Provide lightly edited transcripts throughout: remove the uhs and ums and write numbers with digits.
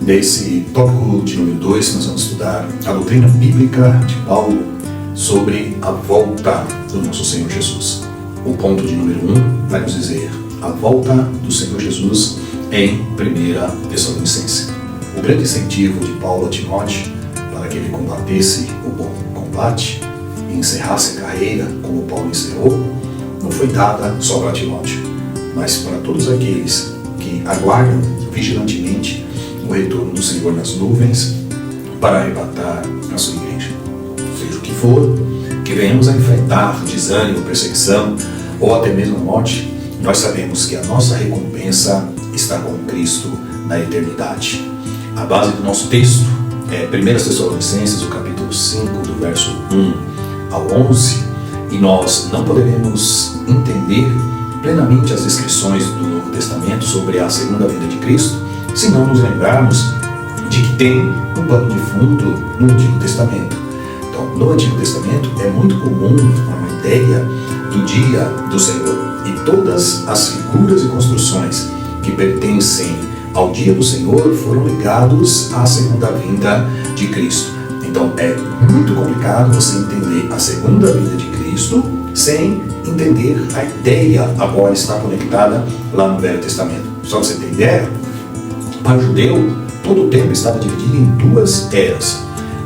Nesse tópico de número 2, nós vamos estudar a doutrina bíblica de Paulo sobre a volta do nosso Senhor Jesus. O ponto de número 1 vai nos dizer a volta do Senhor Jesus em 1 Tessalonicenses. O grande incentivo de Paulo a Timóteo para que ele combatesse o bom combate e encerrasse a carreira como Paulo encerrou, não foi dada só para Timóteo, mas para todos aqueles que aguardam vigilantemente o retorno do Senhor nas nuvens para arrebatar a sua igreja. Seja o que for, que venhamos a enfrentar desânimo, perseguição ou até mesmo a morte, nós sabemos que a nossa recompensa está com Cristo na eternidade. A base do nosso texto é 1 Tessalonicenses, o capítulo 5, do verso 1 ao 11, e nós não poderemos entender plenamente as descrições do Novo Testamento sobre a segunda vinda de Cristo se não nos lembrarmos de que tem um pano de fundo no Antigo Testamento. Então, no Antigo Testamento é muito comum uma ideia do dia do Senhor, e todas as figuras e construções que pertencem ao dia do Senhor foram ligados à segunda vinda de Cristo. Então é muito complicado você entender a segunda vinda de Cristo sem entender a ideia a qual está conectada lá no Velho Testamento. Só para você ter ideia, para o judeu, todo o tempo estava dividido em duas eras.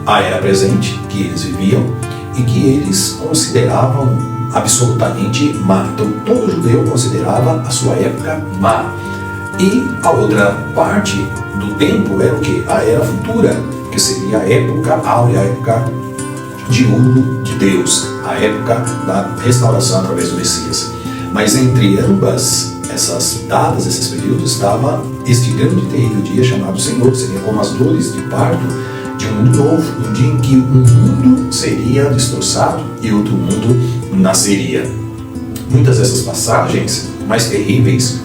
A era presente, que eles viviam e que eles consideravam absolutamente má. Então todo judeu considerava a sua época má. E a outra parte do tempo era o que? A era futura, que seria a época áurea, a época de ouro de Deus, a época da restauração através do Messias. Mas entre ambas essas datas, esses períodos, estava este grande e terrível dia chamado Senhor, seria como as dores de parto de um mundo novo, um dia em que um mundo seria destroçado e outro mundo nasceria. Muitas dessas passagens mais terríveis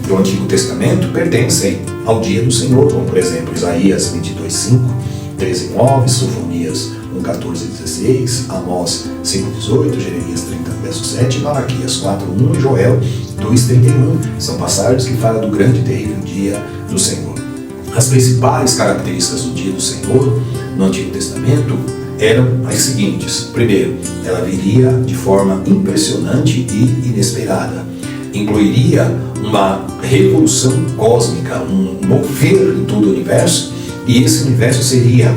do Antigo Testamento pertencem ao dia do Senhor, como por exemplo Isaías 22:5, 13:9, Sofonias 1:14-16, Amós 5:18, Jeremias 30:7, Malaquias 4:1 e Joel 2:31. São passagens que falam do grande e terrível dia do Senhor. As principais características do dia do Senhor no Antigo Testamento eram as seguintes. Primeiro, ela viria de forma impressionante e inesperada. Incluiria uma revolução cósmica, um mover em todo o universo, e esse universo seria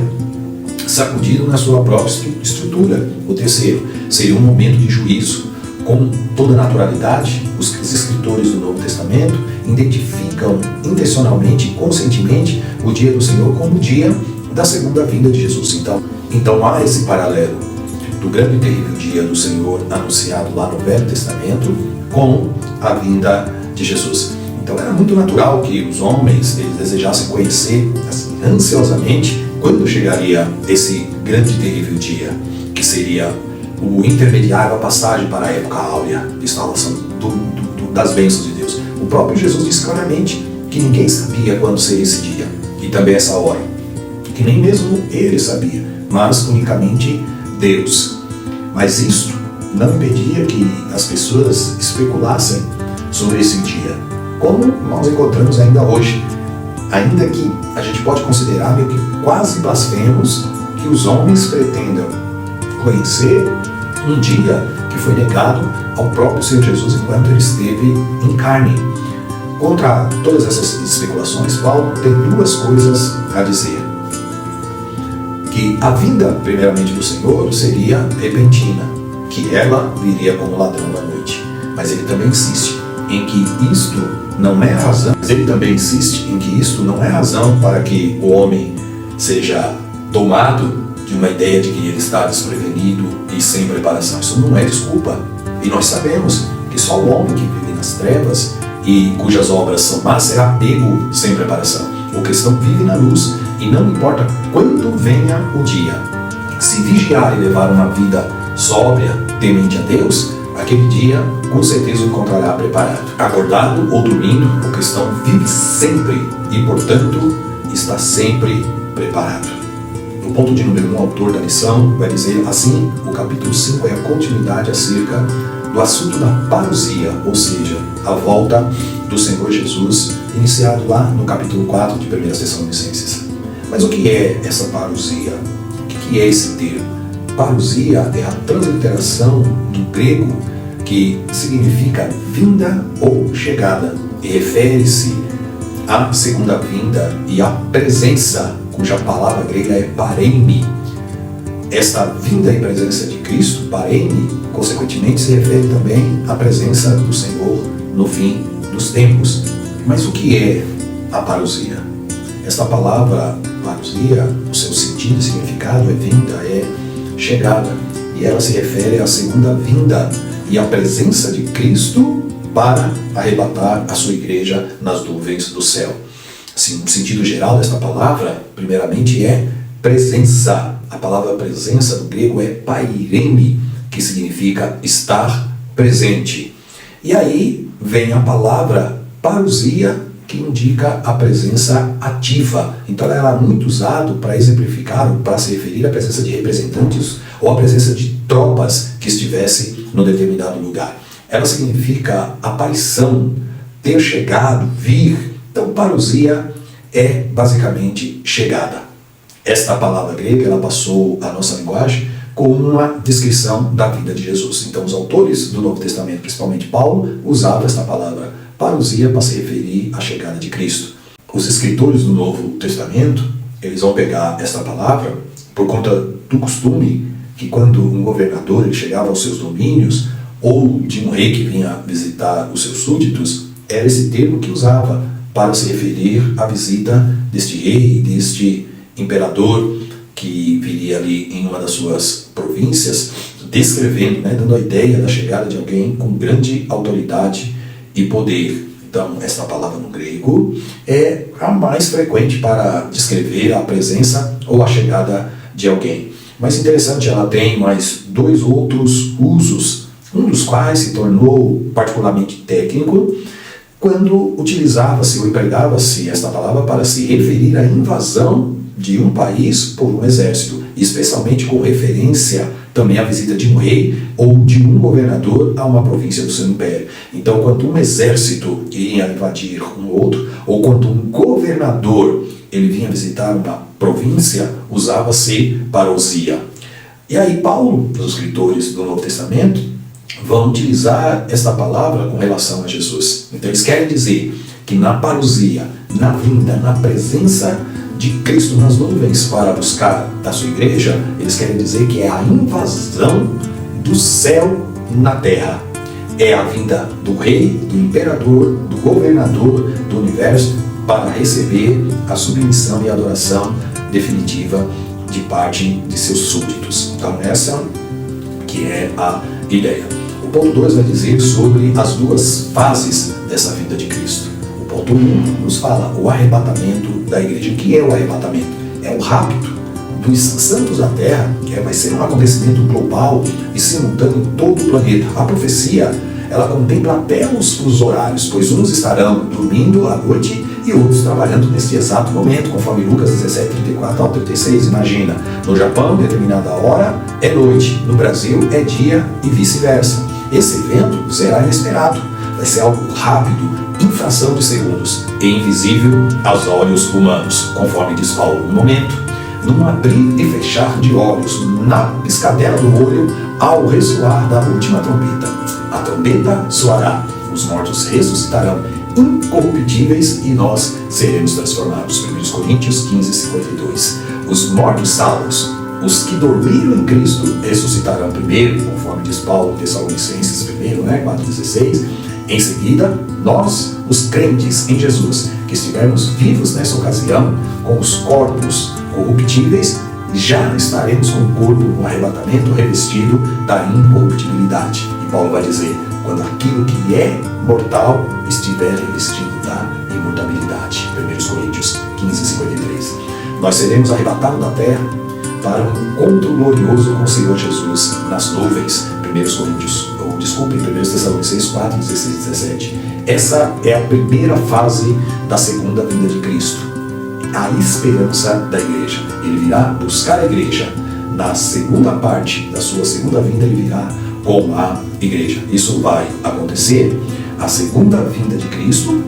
sacudido na sua própria estrutura. O terceiro, seria um momento de juízo. Com toda naturalidade, os escritores do Novo Testamento identificam intencionalmente e conscientemente o dia do Senhor como o dia da segunda vinda de Jesus. Então há esse paralelo do grande e terrível dia do Senhor anunciado lá no Velho Testamento com a vinda de Jesus. Então era muito natural que os homens eles desejassem conhecer assim, ansiosamente quando chegaria esse grande e terrível dia, que seria o intermediário, a passagem para a época áurea, instalação das bênçãos de Deus. O próprio Jesus disse claramente que ninguém sabia quando seria esse dia e também essa hora, que nem mesmo ele sabia, mas unicamente Deus. Mas isto não impedia que as pessoas especulassem sobre esse dia, como nós encontramos ainda hoje. Ainda que a gente pode considerar meio que quase blasfemos que os homens pretendam conhecer um dia que foi negado ao próprio Senhor Jesus enquanto ele esteve em carne. Contra todas essas especulações, Paulo tem duas coisas a dizer. Que a vinda, primeiramente, do Senhor seria repentina, que ela viria como ladrão da noite. Mas ele também insiste em que isto não é razão. Para que o homem seja tomado de uma ideia de que ele está desprevenido e sem preparação. Isso não é desculpa. E nós sabemos que só o homem que vive nas trevas e cujas obras são más será pego sem preparação. O cristão vive na luz e não importa quando venha o dia. Se vigiar e levar uma vida sóbria, temente a Deus, aquele dia com certeza o encontrará preparado. Acordado ou dormindo, o cristão vive sempre e, portanto, está sempre preparado. No ponto de número 1, o autor da lição vai dizer assim: o capítulo 5 é a continuidade acerca do assunto da parousia, ou seja, a volta do Senhor Jesus iniciado lá no capítulo 4 de 1 Tessalonicenses. Mas o que é essa parousia? O que é esse termo? Parousia é a transliteração do grego que significa vinda ou chegada e refere-se à segunda vinda e à presença, cuja palavra grega é pareme. Esta vinda e presença de Cristo, pareme, consequentemente se refere também à presença do Senhor no fim dos tempos. Mas o que é a parousia? Esta palavra parousia, o seu sentido e significado é vinda, é chegada, e ela se refere à segunda vinda e à presença de Cristo para arrebatar a sua igreja nas nuvens do céu. Assim, o sentido geral desta palavra, primeiramente, é presença. A palavra presença do grego é paireme, que significa estar presente. E aí vem a palavra parousia, que indica a presença ativa. Então ela é muito usada para exemplificar, ou para se referir à presença de representantes ou à presença de tropas que estivesse no determinado lugar. Ela significa aparição, ter chegado, vir. Então parousia é basicamente chegada. Esta palavra grega, ela passou à nossa linguagem como uma descrição da vida de Jesus. Então os autores do Novo Testamento, principalmente Paulo, usavam esta palavra parousia para se referir à chegada de Cristo. Os escritores do Novo Testamento, eles vão pegar esta palavra por conta do costume que quando um governador ele chegava aos seus domínios, ou de um rei que vinha visitar os seus súditos, era esse termo que usava para se referir à visita deste rei, deste imperador que viria ali em uma das suas províncias, descrevendo, dando a ideia da chegada de alguém com grande autoridade e poder. Então, esta palavra no grego é a mais frequente para descrever a presença ou a chegada de alguém. Mas interessante, ela tem mais dois outros usos, um dos quais se tornou particularmente técnico, quando utilizava-se ou empregava-se esta palavra para se referir à invasão de um país por um exército, especialmente com referência também à visita de um rei ou de um governador a uma província do seu império. Então, quando um exército ia invadir um outro, ou quando um governador ele vinha visitar uma província, usava-se parousia. E aí Paulo, os escritores do Novo Testamento, vão utilizar esta palavra com relação a Jesus. Então eles querem dizer que na parousia, na vinda, na presença de Cristo nas nuvens para buscar a sua igreja, eles querem dizer que é a invasão do céu na terra. É a vinda do rei, do imperador, do governador do universo para receber a submissão e a adoração definitiva de parte de seus súditos. Então essa que é a ideia. O ponto 2 vai dizer sobre as duas fases dessa vinda de Cristo. O ponto 1 nos fala o arrebatamento da igreja. O que é o arrebatamento? É o rapto dos santos da terra, que vai ser um acontecimento global e simultâneo em todo o planeta. A profecia, ela contempla até os horários, pois uns estarão dormindo à noite e outros trabalhando nesse exato momento, conforme Lucas 17, 34 ao 36. Imagina, no Japão, determinada hora é noite, no Brasil é dia e vice-versa. Esse evento será inesperado, vai ser algo rápido, em fração de segundos, e invisível aos olhos humanos, conforme diz Paulo, no momento, num abrir e fechar de olhos, na piscadela do olho, ao ressoar da última trombeta. A trombeta soará, os mortos ressuscitarão, incorruptíveis, e nós seremos transformados. 1 Coríntios 15, 52. Os mortos salvos, os que dormiram em Cristo, ressuscitarão primeiro, conforme diz Paulo em Tessalonicenses 4,16. Em seguida, nós, os crentes em Jesus, que estivermos vivos nessa ocasião, com os corpos corruptíveis, já estaremos com o corpo no arrebatamento revestido da incorruptibilidade. E Paulo vai dizer, quando aquilo que é mortal estiver revestido da imortabilidade. 1 Coríntios 15, 53. Nós seremos arrebatados da terra para um encontro glorioso com o Senhor Jesus nas nuvens. 1 Tessalonicenses 4, 16 e 17. Essa é a primeira fase da segunda vinda de Cristo. A esperança da igreja. Ele virá buscar a igreja. Na segunda parte da sua segunda vinda, ele virá com a igreja. Isso vai acontecer a segunda vinda de Cristo,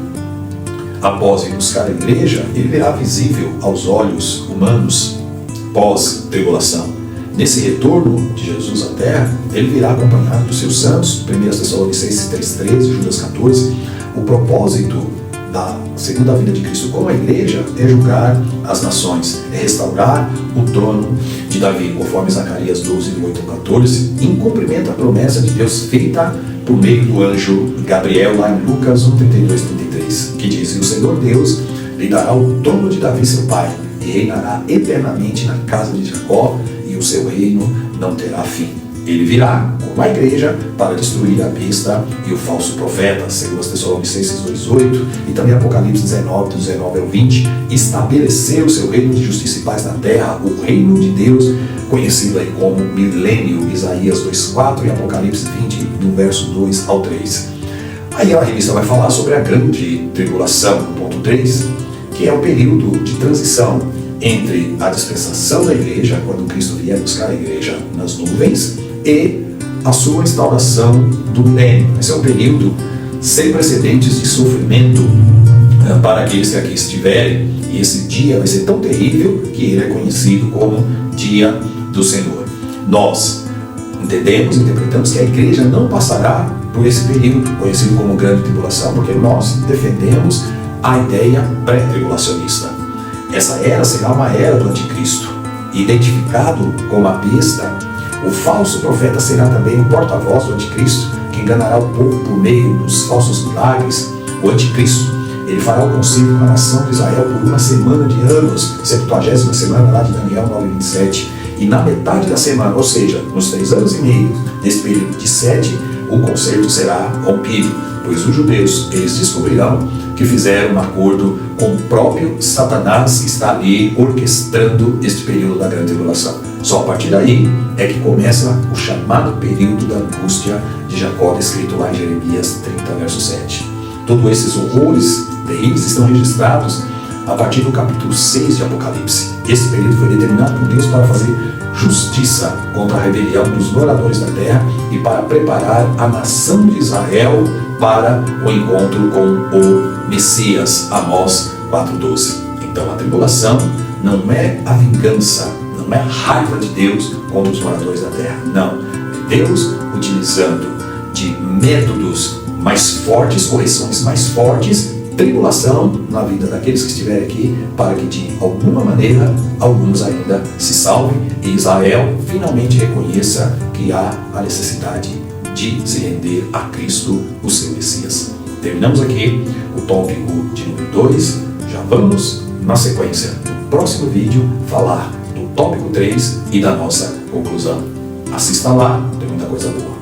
após ir buscar a igreja, ele virá visível aos olhos humanos pós-tribulação. Nesse retorno de Jesus à terra, ele virá acompanhado dos seus santos, 1 Tessalonicenses 3,13, Judas 14. O propósito da segunda vinda de Cristo com a igreja é julgar as nações, é restaurar o trono de Davi, conforme Zacarias 12, 8 a 14, em cumprimento à promessa de Deus feita por meio do anjo Gabriel, lá em Lucas 1, 32, 33, que diz: "E o Senhor Deus lhe dará o trono de Davi seu pai, e reinará eternamente na casa de Jacó, e o seu reino não terá fim." Ele virá, como a igreja, para destruir a besta e o falso profeta, segundo as Tessalonicenses 2,8, e também Apocalipse 19, do 19 ao 20, estabelecer o seu reino de justiça e paz na terra, o reino de Deus, conhecido aí como milênio, Isaías 2,4 e Apocalipse 20, do verso 2 ao 3. Aí a revista vai falar sobre a grande tribulação, ponto 3, que é o período de transição entre a dispensação da igreja, quando Cristo vier buscar a igreja nas nuvens, e a sua instauração do milênio. Esse é um período sem precedentes de sofrimento para aqueles que aqui estiverem, e esse dia vai ser tão terrível que ele é conhecido como Dia do Senhor. Nós entendemos, interpretamos que a igreja não passará por esse período, conhecido como grande tribulação, porque nós defendemos a ideia pré-tribulacionista. Essa era será uma era do anticristo, identificado como a besta. O falso profeta será também o porta-voz do anticristo, que enganará o povo por meio dos falsos milagres. O anticristo, ele fará o conselho com a nação de Israel por uma semana de anos, 70ª semana lá de Daniel 9:27, e na metade da semana, ou seja, nos 3 anos e meio, nesse período de 7, o concerto será rompido, pois os judeus, eles descobrirão que fizeram um acordo com o próprio Satanás, que está ali orquestrando este período da grande tribulação. Só a partir daí é que começa o chamado período da angústia de Jacó, descrito lá em Jeremias 30, verso 7. Todos esses horrores terríveis estão registrados a partir do capítulo 6 de Apocalipse. Esse período foi determinado por Deus para fazer justiça contra a rebelião dos moradores da terra e para preparar a nação de Israel para o encontro com o Messias, Amós 4:12. Então a tribulação não é a vingança, não é a raiva de Deus contra os moradores da terra, não. É Deus utilizando de métodos mais fortes, correções mais fortes, tribulação na vida daqueles que estiverem aqui, para que de alguma maneira alguns ainda se salvem e Israel finalmente reconheça que há a necessidade de se render a Cristo, o seu Messias. Terminamos aqui o tópico de número 2. Já vamos, na sequência do próximo vídeo, falar do tópico 3 e da nossa conclusão. Assista lá, tem muita coisa boa.